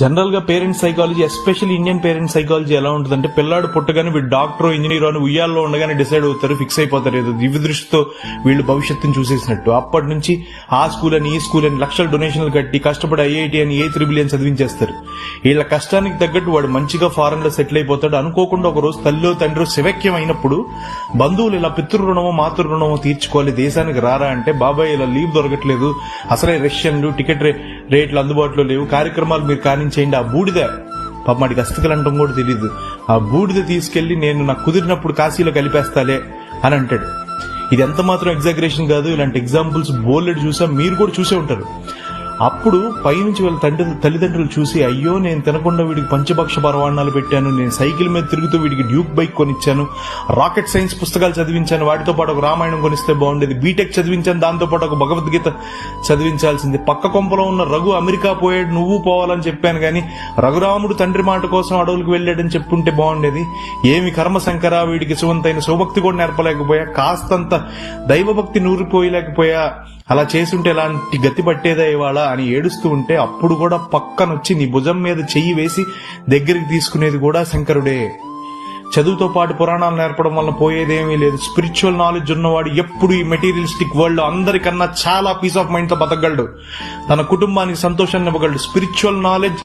General గా parents psychology, especially Indian parents psychology ఎలా ఉంటుందంటే, పిల్లాడు పుట్టగానే వీడు డాక్టర్, ఇంజనీర్ అని ఉయ్యాల్లో ఉండగానే డిసైడ్ అవుతారు, ఫిక్స్ అయిపోతారు. ఏదో దివ్య దృష్టితో వీళ్ళు భవిష్యత్తును చూసేసినట్టు. అప్పటి నుంచి ఆ స్కూల్ అని ఈ స్కూల్ అని లక్షల డొనేషన్లు కట్టి కష్టపడి ఐఐటి అని A3 అని చదివించేస్తారు. వీళ్ళ కష్టానికి తగ్గట్టు వాడు మంచిగా ఫారెన్ లో సెటిల్ అయిపోతాడు. అనుకోకుండా ఒక రోజు తల్లిలో తండ్రి శివక్యం అయినప్పుడు బంధువులు ఇలా పితృ రుణమో మాతృ రుణమో తీర్చుకోవాలి, దేశానికి రారా అంటే, బాబాయ్ ఇలా లీవ్ దొరకట్లేదు, అసలే రష్యన్లు, టికెట్ రేట్లు అందుబాటులో లేవు, కార్యక్రమాలు మీరు చేయండి. ఆ బూడిద పాప మాడికి అస్థికలు అంటాం కూడా తెలియదు, ఆ బూడిద తీసుకెళ్లి నేను నాకు కుదిరినప్పుడు కాశీలో కలిపేస్తాలే అని అంటాడు. ఇది ఎంత మాత్రం ఎగ్జాగరేషన్ కాదు. ఇలాంటి ఎగ్జాంపుల్స్ బోల్డ్ చూసా, మీరు కూడా చూసే ఉంటారు. అప్పుడు పైనుంచి వాళ్ళ తల్లిదండ్రులు చూసి, అయ్యో నేను తినకుండా వీడికి పంచభక్ష పరవాణాలు పెట్టాను, నేను సైకిల్ మీద తిరుగుతూ వీడికి డ్యూక్ బైక్ కొనిచ్చాను, రాకెట్ సైన్స్ పుస్తకాలు చదివించాను, వాటితో పాటు ఒక రామాయణం కొనిస్తే బాగుండేది, బీటెక్ చదివించాను, దాంతో పాటు ఒక భగవద్గీత చదివించాల్సింది, పక్క కొంపలో ఉన్న రఘు అమెరికా పోయాడు, నువ్వు పోవాలని చెప్పాను కానీ రఘురాముడు తండ్రి మాట కోసం అడవులకు వెళ్ళాడని చెప్పుంటే బాగుండేది, ఏమి కర్మశంకర, వీడికి సువంతైన శివభక్తి కూడా నేర్పలేకపోయా, కాస్తంత దైవభక్తి నూరిపోయలేకపోయా, అలా చేసుంటే ఎలాంటి గతి పట్టేదా ఇవాళ అని ఏడుస్తూ ఉంటే, అప్పుడు కూడా పక్కనొచ్చి నీ భుజం మీద చెయ్యి వేసి దగ్గరికి తీసుకునేది కూడా శంకరుడే. చదువుతో పాటు పురాణాలు నేర్పడం వల్ల పోయేదేమీ లేదు. స్పిరిచువల్ నాలెడ్జ్ ఉన్నవాడు ఎప్పుడు ఈ మెటీరియలిస్టిక్ వరల్డ్ లో అందరికన్నా చాలా పీస్ ఆఫ్ మైండ్ తో బతకగలడు, తన కుటుంబానికి సంతోషాన్ని ఇవ్వగలడు. Spiritual knowledge